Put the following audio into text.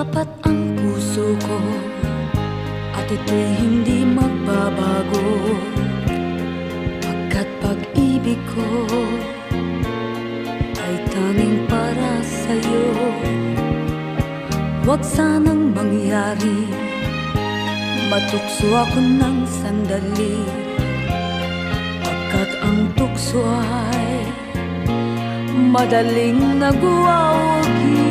Tapat ang puso ko at ito'y hindi magbabago, pagkat pag-ibig ko ay tanging para sa'yo. Huwag sanang mangyari matukso ako ng sandali, pagkat ang tukso ay madaling nagwawagi.